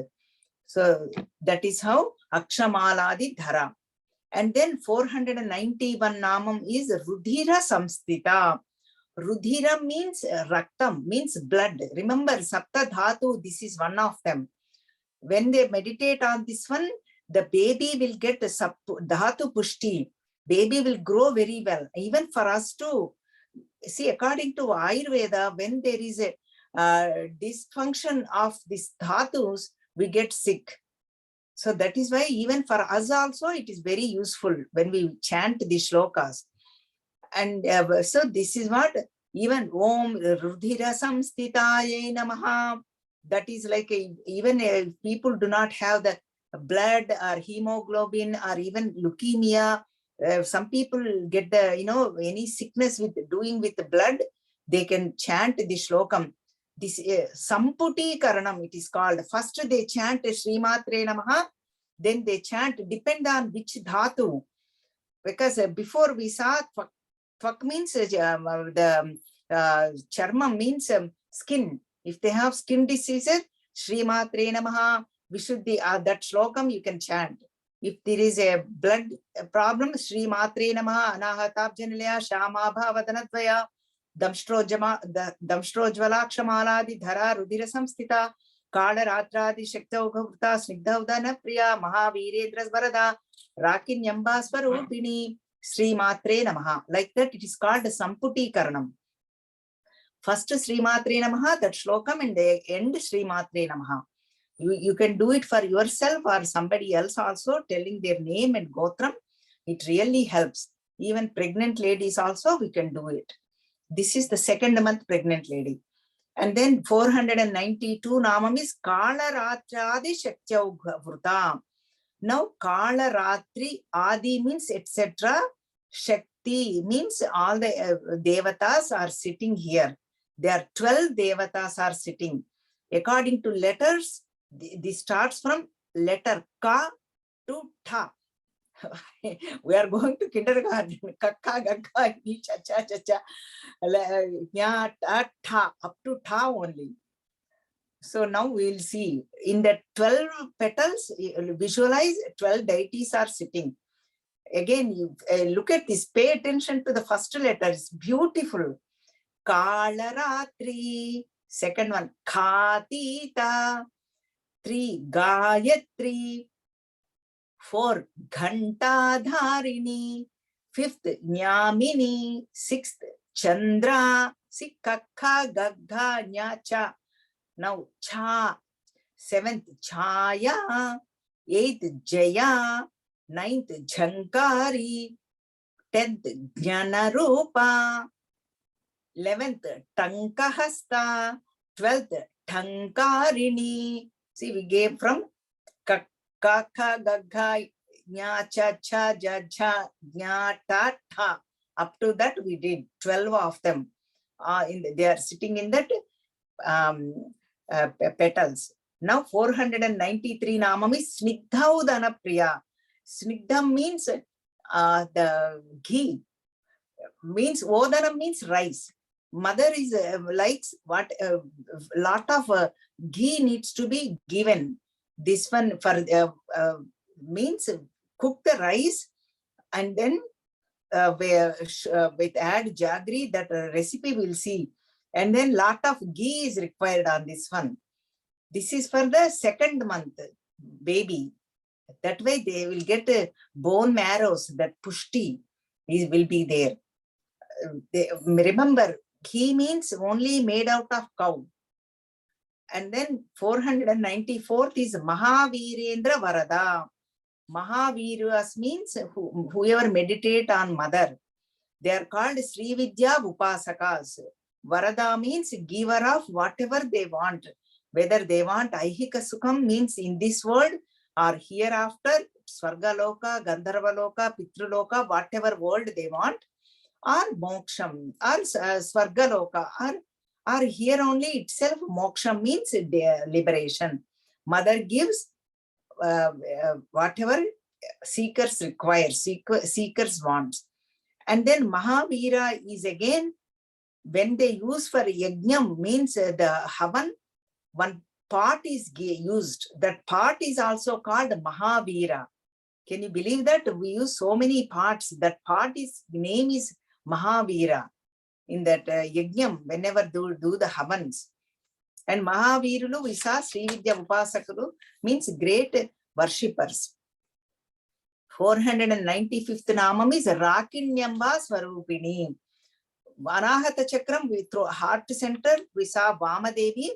So that is how Akshamaladi Dhara. And then 491 Namam is Rudhira Samstita. Rudhira means Raktam, means blood. Remember, Sapta Dhatu, this is one of them. When they meditate on this one, the baby will get Dhatu Pushti. Baby will grow very well. Even for us too. See, according to Ayurveda, when there is a dysfunction of these dhatus, we get sick. So that is why even for us also, it is very useful when we chant the shlokas. And so this is what even Om Rudhira Samstitaye Namaha. That is like even if people do not have the blood or hemoglobin or even leukemia, some people get the, any sickness with the blood, they can chant the shlokam. This Samputi Karanam, it is called. First they chant Srimatre Namaha, then they chant, depend on which dhatu. Because before we saw Tvak means the charma means skin. If they have skin diseases, Srimatre Namaha, Vishuddhi, that shlokam you can chant. If there is a blood problem, Sri Matre Namaha, Anahatabjanilaya, Shamabha Vadanadvaya, Damshtrojvalakshamaladi Dhara, Rudhira Samstita, Kala Ratradi Shakta Ughavta, Snigdhavdana Priya, Mahavirendras Varada, Rakin Yamba Swarupini, Sri Matre Namaha. Like that, it is called Samputi Karanam. First Sri Matre Namaha, that shlokam, and the end Sri Matre Namaha. You can do it for yourself or somebody else also, telling their name and gotram. It really helps. Even pregnant ladies also, we can do it. This is the 2nd month pregnant lady. And then 492 Namam is Kala Ratradi Shaktya Vruta. Now Kala Ratri, Adi means etc. Shakti means all the devatas are sitting here. There are 12 devatas are sitting. According to letters, this starts from letter Ka to Ta. We are going to kindergarten. Kakka, gakka, cha, cha, cha, cha. Ya, ta, ta, up to Ta only. So now we will see. In the 12 petals, visualize 12 deities are sitting. Again, you look at this. Pay attention to the first letter. It's beautiful. Kalaratri. Second one, Khatita. 3, Gayatri. 4, Ghantadharini. 5th, Nyamini. 6th, Chandra. 6, Kakka, Gagga, Nyacha. Now, Cha. 7th, Chaya. 8th, Jaya. 9th, Jhankari. 10th, Jnanarupa. 11th, Tankahasta. 12th, Tankarini. See, we gave from Kaka, Gagga, Nya, Cha, Cha, Ja, Ja, Nya, Ta, Ta. Up to that, we did 12 of them. They are sitting in that petals. Now, 493 Namam is Snigdhaudana Priya. Snigdham means the ghee. Means Odanam means rice. Mother is likes what lot of ghee needs to be given. This one for means cook the rice and then with add jaggery, that recipe we'll see. And then lot of ghee is required on this one. This is for the second month baby. That way they will get bone marrows, that pushti will be there. Remember, ghee means only made out of cow. And then 494th is Mahavirendra Varada. Mahaviras means whoever meditate on mother. They are called Sri Vidya Upasakas. Varada means giver of whatever they want. Whether they want Aihika Sukham means in this world or hereafter, Swargaloka, Gandharvaloka, Pitraloka, whatever world they want, or Moksham, or Swargaloka, or here only itself. Moksham means liberation. Mother gives whatever seekers require, seekers wants. And then Mahavira is again, when they use for yajnam, means the havan, one part is used. That part is also called Mahavira. Can you believe that? We use so many parts. That part is, name is Mahavira. In that yajnam, whenever do the havans. And Mahavirulu, we saw Sri Vidya Upasakulu, means great worshippers. 495th Namam is Rakinyamba Swarupini. Anahata Chakram, we throw heart center, we saw Vamadevi.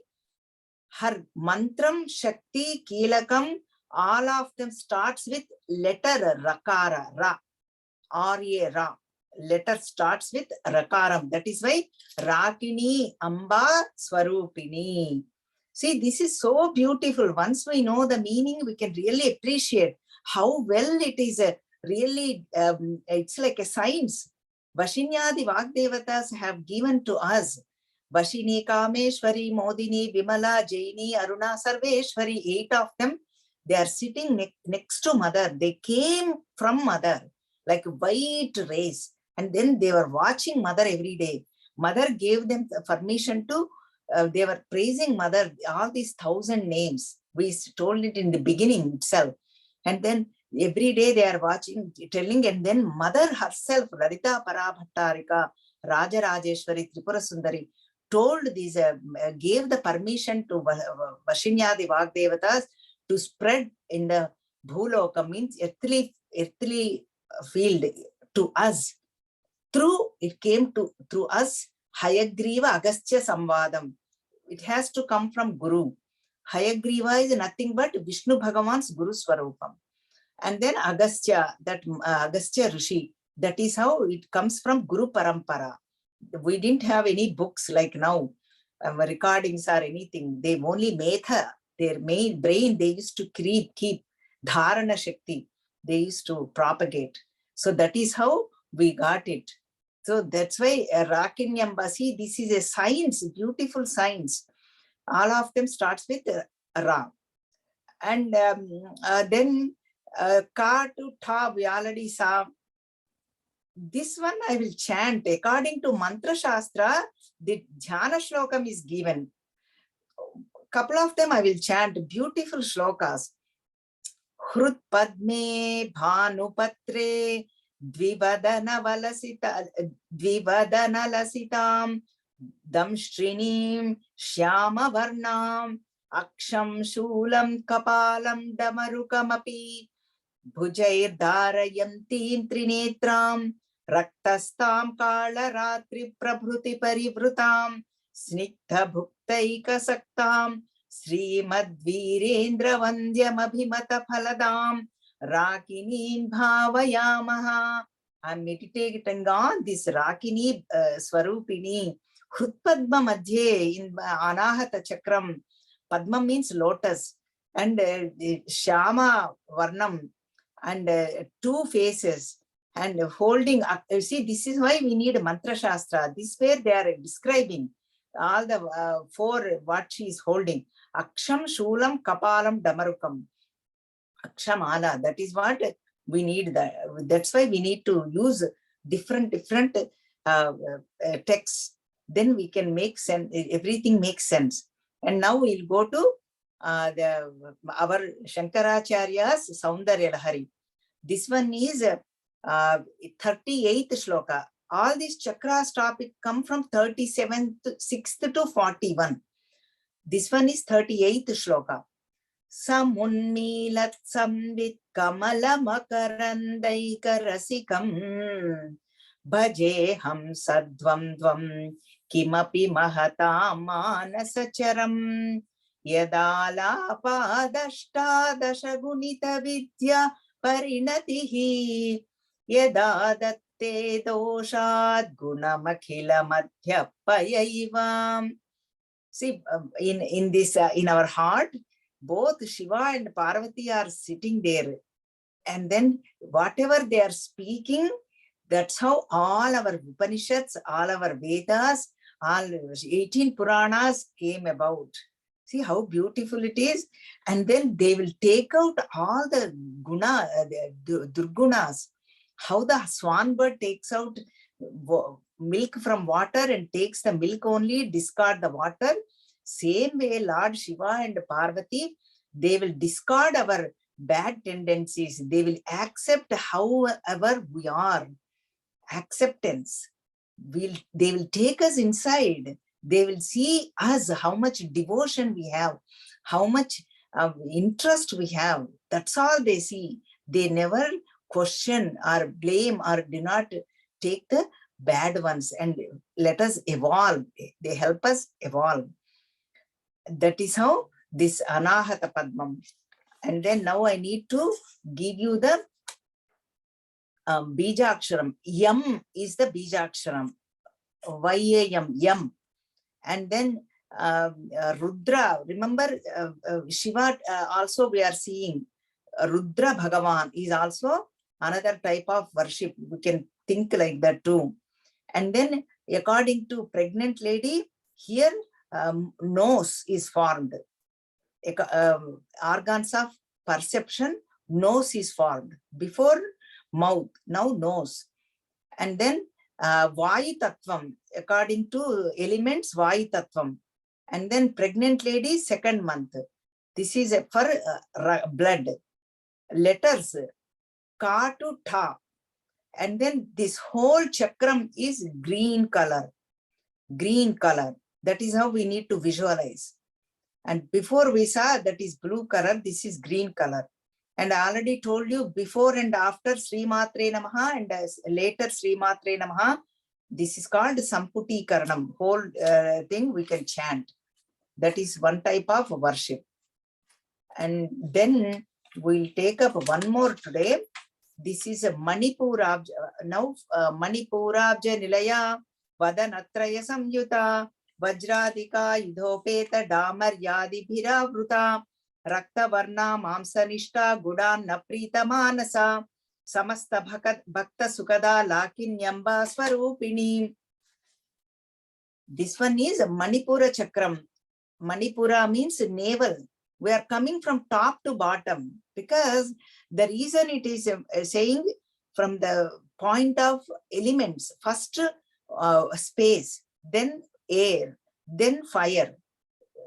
Her mantram, Shakti, Kilakam, all of them starts with letter Rakara, Ra, R-A, Ra. Letter starts with Rakaram. That is why Rakini Amba Swarupini. See, this is so beautiful. Once we know the meaning, we can really appreciate how well it is. Really, it's like a science. Vashinyadi Vagdevatas have given to us. Vashini, Kameshwari, Modini, Vimala, Jaini, Aruna, Sarveshwari, 8 of them. They are sitting next to mother. They came from mother, like a white race. And then they were watching mother every day. Mother gave them the permission to, they were praising mother, all these 1,000 names. We told it in the beginning itself. And then every day they are watching, telling, and then mother herself, Lalita Parabhattarika, Raja Rajeshwari, Tripura Sundari, told these, gave the permission to Vashinyadi Vagdevatas to spread in the Bhuloka, means earthly field, to us. It came through us, Hayagriva Agastya Samvadam. It has to come from Guru. Hayagriva is nothing but Vishnu Bhagavan's Guru Swarupam. And then Agastya, that Agastya Rishi, that is how it comes from Guru Parampara. We didn't have any books like now, recordings or anything. They only Metha, their main brain, they used to keep Dharana Shakti. They used to propagate. So that is how we got it. So that's why Rakinyambasi, this is a science, beautiful science. All of them starts with Ra. And then Ka to Ta, we already saw. This one I will chant. According to Mantra Shastra, the Jhana Shlokam is given. Couple of them I will chant, beautiful shlokas. Hrut Padme Bhanupatre Dvivadana Lasitam Damshrinim Shyama Varnam Aksham Shulam Kapalam Damarukamapi Bhujair Dharayantim Trinetram Raktastam Kala Ratri Prabhuti Parivrutam Sniktha Bhuktaika Saktam Srimad Virendra Vandyam Abhimata Phaladam Rakini Bhavayamaha. I'm meditating on this Rakini Swarupini. Hrutpadma Madhye in Anahata Chakram. Padma means lotus. And Shyama Varnam. And 2 faces. And holding up. You see, this is why we need Mantra Shastra. This is where they are describing all the 4 what she is holding. Aksham, Shulam, Kapalam, Damarukam. Akshamala, that is what we need. That's why we need to use different texts. then we can make sense, everything makes sense. And now we'll go to our Shankaracharya's Saundarya Lahari. This one is 38th shloka. All these chakras topic come from 37th, 6th to 41. This one is 38th shloka. Samunmilat samvit kamala makarandaika rasikam bhajeham sadvam dvam kimapi mahatam manasacharam yadalapadashta gunita vidya parinatihi yada datte doshad gunamakhila madhyapayaivam. See, in this, in our heart, both Shiva and Parvati are sitting there. And then whatever they are speaking, that's how all our Upanishads, all our Vedas, all 18 Puranas came about. See how beautiful it is. And then they will take out all the guna, the durgunas. How the swan bird takes out milk from water and takes the milk only, discard the water. Same way, Lord Shiva and Parvati, they will discard our bad tendencies. They will accept however we are. Acceptance. They will take us inside. They will see us, how much devotion we have, how much interest we have. That's all they see. They never question or blame or do not take the bad ones and let us evolve. They help us evolve. That is how this Anahata Padmam. And then now I need to give you the Bijaksharam. Yam is the Bijaksharam. Y-A-M, Yam. And then Rudra. Remember, Shiva also we are seeing. Rudra Bhagavan is also another type of worship. We can think like that too. And then according to pregnant lady, here nose is formed. Organs of perception, nose is formed. Before mouth, now nose. And then Vayu Tattvam, according to elements, Vayu Tattvam. And then pregnant lady, second month. This is for blood. Letters, Ka to Ta. And then this whole chakram is green color. Green color. That is how we need to visualize. And before we saw that is blue color, this is green color. And I already told you before and after Sri Matre Namaha and later Sri Matre Namaha, this is called Samputi Karanam. Whole thing we can chant. That is one type of worship. And then we'll take up one more today. This is a Manipurabja. Now Manipurabja Nilaya Vadanatraya Samyuta Vajradika Yudhopeta Damar Yadi Bhiravruta Rakta Varna Mamsanishta Gudan Naprita Manasa Samasta Bhakta Sukada Lakinyamba Swarupini. This one is Manipura Chakram. Manipura means navel. We are coming from top to bottom because the reason it is saying from the point of elements, first space, then air, then fire.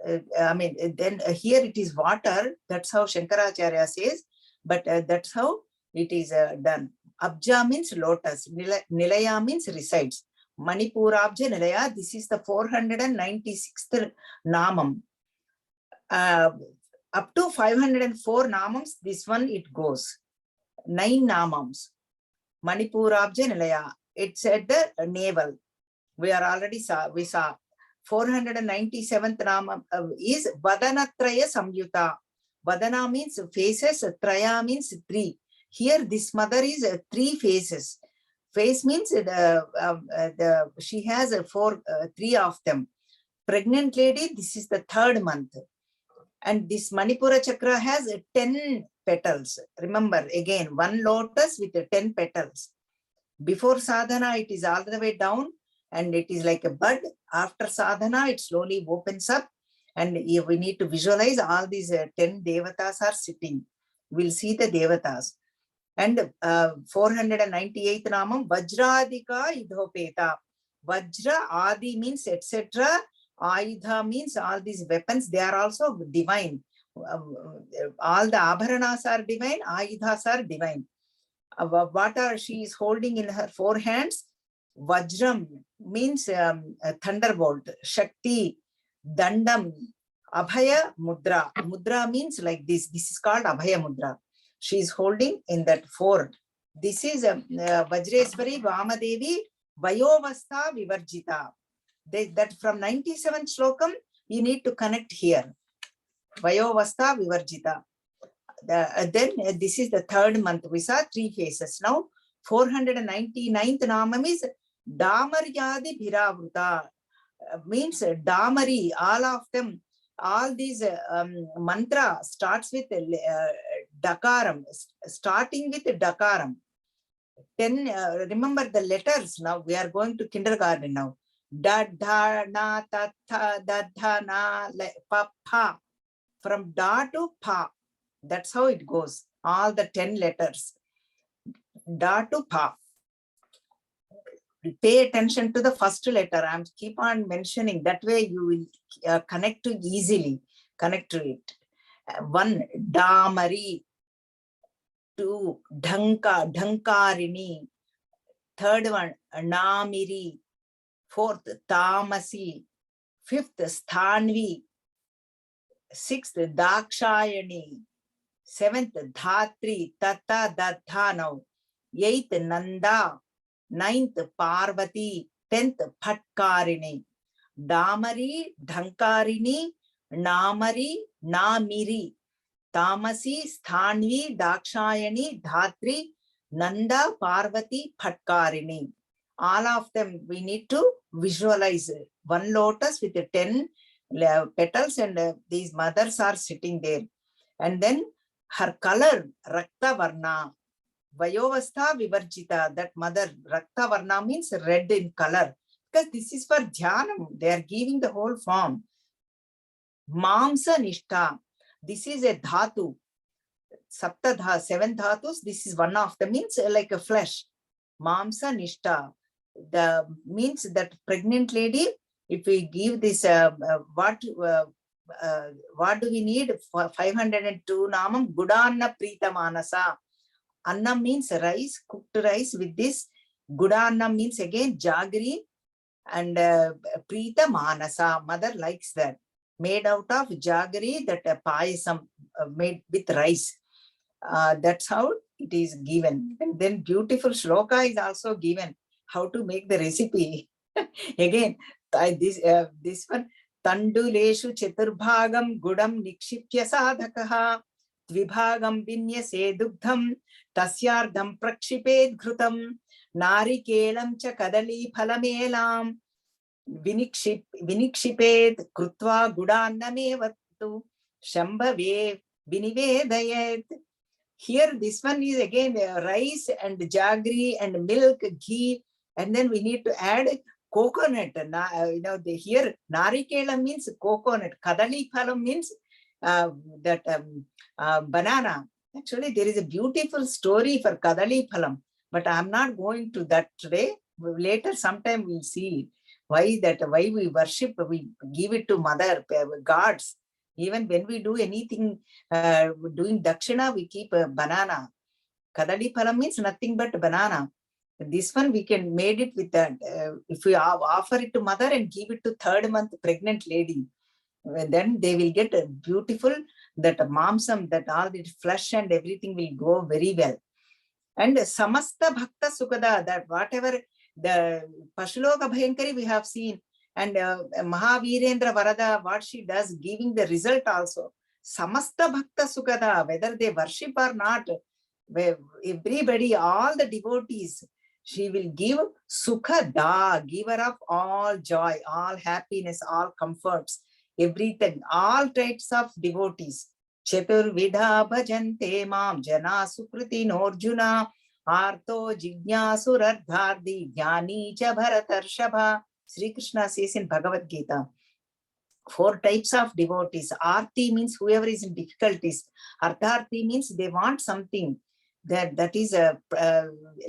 Then here it is water. That's how Shankaracharya says, but that's how it is done. Abja means lotus. Nilaya means resides. Manipurabja Nilaya. This is the 496th Namam. Up to 504 Namams, this one it goes. 9 Namams. Manipurabja Nilaya. It's at the navel. We are already we saw. 497th Namam is Vadanatraya Samyuta. Vadana means faces, Traya means 3. Here this mother is 3 faces. Face means she has 3 of them. Pregnant lady, this is the 3rd month. And this Manipura Chakra has 10 petals. Remember again, 1 lotus with 10 petals. Before sadhana, it is all the way down and it is like a bud. After sadhana, it slowly opens up and we need to visualize all these 10 devatas are sitting. We'll see the devatas. And 498th Namam, Vajradika Idhopeta. Vajra, Adi means etc. Ayudha means all these weapons, they are also divine. All the abharanas are divine, Ayudhas are divine. What are she is holding in her four hands? Vajram means a thunderbolt. Shakti, Dandam, Abhaya Mudra. Mudra means like this. This is called Abhaya Mudra. She is holding in that four. This is Vajreswari Vamadevi Vayovastha Vivarjita. That from 97 slokam, you need to connect here. Vayovastha Vivarjita. Then this is the third month. We saw 3 phases. Now 499th namam is Damaryadi Bhiravruta. Means Damari, all of them, all these mantra starts with Dakaram, starting with Dakaram. 10, remember the letters. Now we are going to kindergarten now. Da, dha, na, ta, tha, da, dha, na, pa, pa. From da to pa. That's how it goes. All the 10 letters. Da to pa. Pay attention to the first letter. I'm keep on mentioning. That way you will connect to easily. Connect to it. 1, Damari. 2, Dhanka, Dhankarini. 3rd one, Namiri. 4th, Tamasi. 5th, Sthanvi. 6th, Dakshayani. 7th, Dhatri, Tata, Datha now. 8th, Nanda. 9th, Parvati. 10th, Phatkarini. Damari, Dhankarini, Namari, Namiri. Tamasi, Sthanvi, Dakshayani, Dhatri, Nanda, Parvati, Phatkarini. All of them we need to visualize. One lotus with 10 petals and these mothers are sitting there. And then her color, Rakta Varna. Vayovastha Vivarjita, that mother, Rakta Varna means red in color. Because this is for Dhyanam. They are giving the whole form. Mamsa Nishta. This is a dhatu, saptadha, 7 dhatus. This is one of them, means like a flesh. Mamsa Nishta. The means that pregnant lady, if we give this, what do we need? 502 namam, Gudanna Prita Manasa. Anna means rice, cooked rice with this. Gudanna means again jaggery and Prita Manasa. Mother likes that. Made out of jaggery, that payasam made with rice. That's how it is given. And then beautiful shloka is also given. How to make the recipe. Again, this one. Tanduleshu chaturbhagam gudam nikshipya sadhakaha dvibhagam vinyase dugdham tasyardham prakshiped ghrutam narikelam cha kadali phalamelam Vinikshipet krutva gudannamevatu shambhave vinivedayet. Here this one is again rice and jaggery and milk, ghee, and then we need to add coconut. Here narikela means coconut, kadali phalam means banana. Actually, there is a beautiful story for kadali phalam, but I'm not going to that today. Later sometime we'll see. Why we worship, we give it to mother, gods. Even when we do anything, doing dakshina, we keep a banana. Kadali phalam means nothing but banana. This one we can made it with that. If we offer it to mother and give it to 3rd month pregnant lady, then they will get a beautiful, that mamsam, that all the flesh and everything will go very well. And samasta bhakta sukada, that whatever the Pashuloka Bhayankari we have seen, and Mahavirendra Varada, what she does, giving the result also. Samasta Bhakta Sukada, whether they worship or not, everybody, all the devotees, she will give Sukha Da, giver of all joy, all happiness, all comforts, everything, all types of devotees. Chaturvidha bhajante mam jana sukriti norjuna arto jignyasurardhardi jnani cha bharatarshabha. Sri Krishna says in Bhagavad Gita, 4 types of devotees. Arti means whoever is in difficulties. Ardharti means they want something. that is a,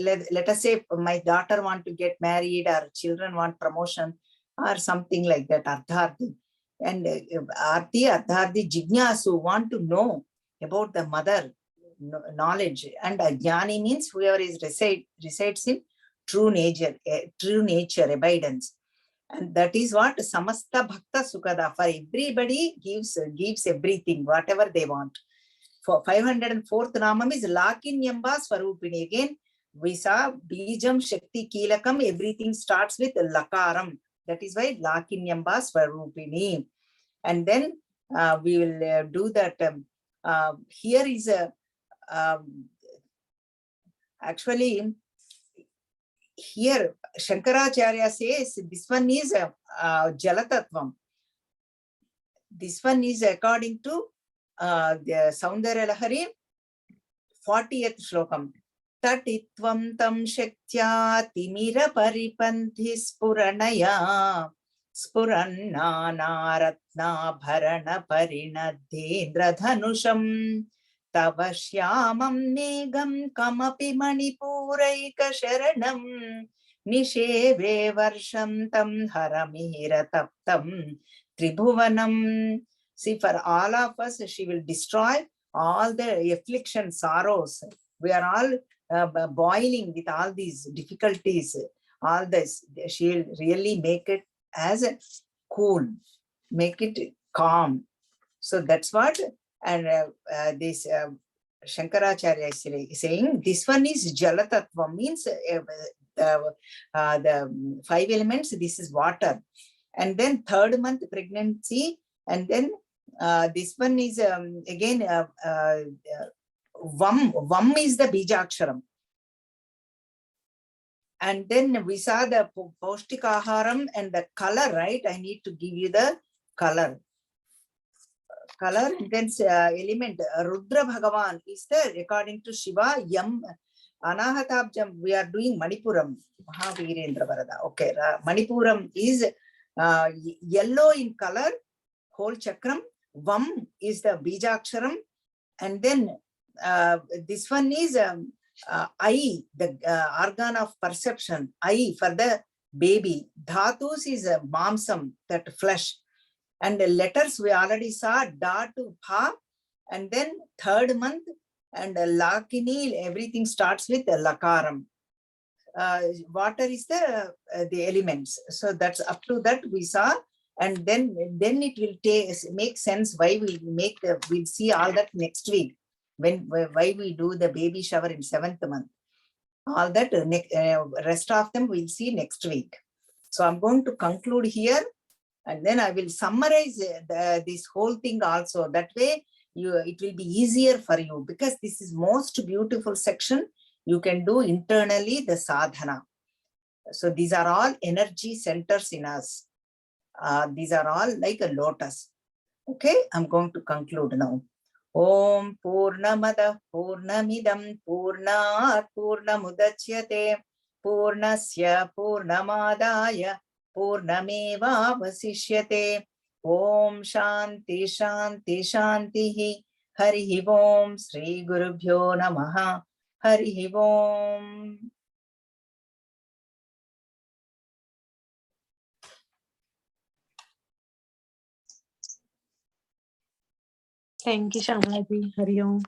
let us say my daughter want to get married or children want promotion or something like that, Ardharthi. And Arti, Ardharthi, Jignasu want to know about the mother knowledge. And Jnani means whoever is resides in true nature, abidance. And that is what Samasta Bhakta Sukada, for everybody gives everything, whatever they want. For 504th Namam is Lakinyamba Swarupini. Again, we saw Bijam, Shakti, Kilakam, everything starts with Lakaram. That is why Lakinyamba Swarupini. And then we will do that. Here is a, actually, here Shankaracharya says this one is Jalatattvam. This one is according to the Saundarya Lahari, 40th Shlokam. Tatitvam tam shaktya timira paripanthi spuranaya spuranna naratna bharana parinadhendra dhanusham tava shyamam negam kamapi manipuraika sharanam nisheve varshantam haramira taptam tribhuvanam. See, for all of us, she will destroy all the affliction, sorrows. We are all boiling with all these difficulties. All this, she will really make it as cool, make it calm. So that's what, and this Shankaracharya is saying, this one is Jalatattva, means the 5 elements, this is water. And then 3rd month pregnancy, and then this one is again Vam is the Bijaksharam. And then we saw the Paushtikaharam and the color, right? I need to give you the color. Color, then element Rudra Bhagavan is the, according to Shiva, Yam Anahatabjam. We are doing Manipuram. Mahavirendra Varada. Okay, Manipuram is yellow in color, whole chakram. Vam is the Bijaksharam, and then this one is I, the organ of perception, I for the baby. Dhatus is mamsam, that flesh. And the letters we already saw, Da to Pa, and then 3rd month, and Lakini, everything starts with Lakaram. Water is the elements. So that's up to that we saw. And then it will make sense why we'll see all that next week, why we do the baby shower in 7th month. All that rest of them we'll see next week. So I'm going to conclude here, and then I will summarize this whole thing also. That way it will be easier for you, because this is most beautiful section. You can do internally the sadhana. So these are all energy centers in us. These are all like a lotus. Okay, I'm going to conclude now. Om Purnamada Purnamidam Purnat Purnamudachyate Purnasya Purnamadaya Purnameva Vasishyate. Om Shanti Shanti Shantihi. Harihi Om Sri Gurubhyo Namaha. Harihi Om. Thank you, Shamalaji. Hari Om.